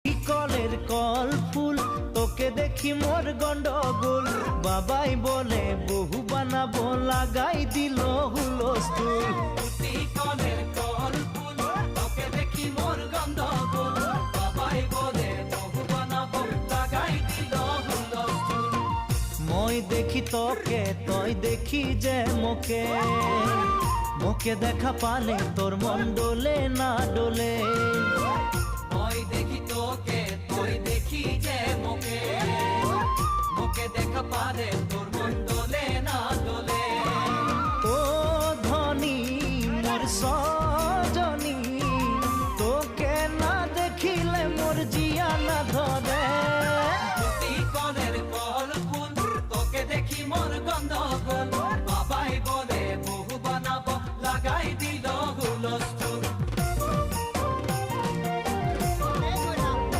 কলের কল ফুল তোকে দেখি মোর গন্ডগোল, বাবাই বলে বহু বানাবো লাগাই দিল হুলস্থুল। কলের কল ফুল তোকে দেখি মোর গন্ডগোল, বাবাই বলে বহু বানাবো লাগাই দিল হুলস্থুল। মই দেখি তোকে তই দেখি যে মোকে, মোকে দেখা পালে তোর মন ডোলে না ডোলে।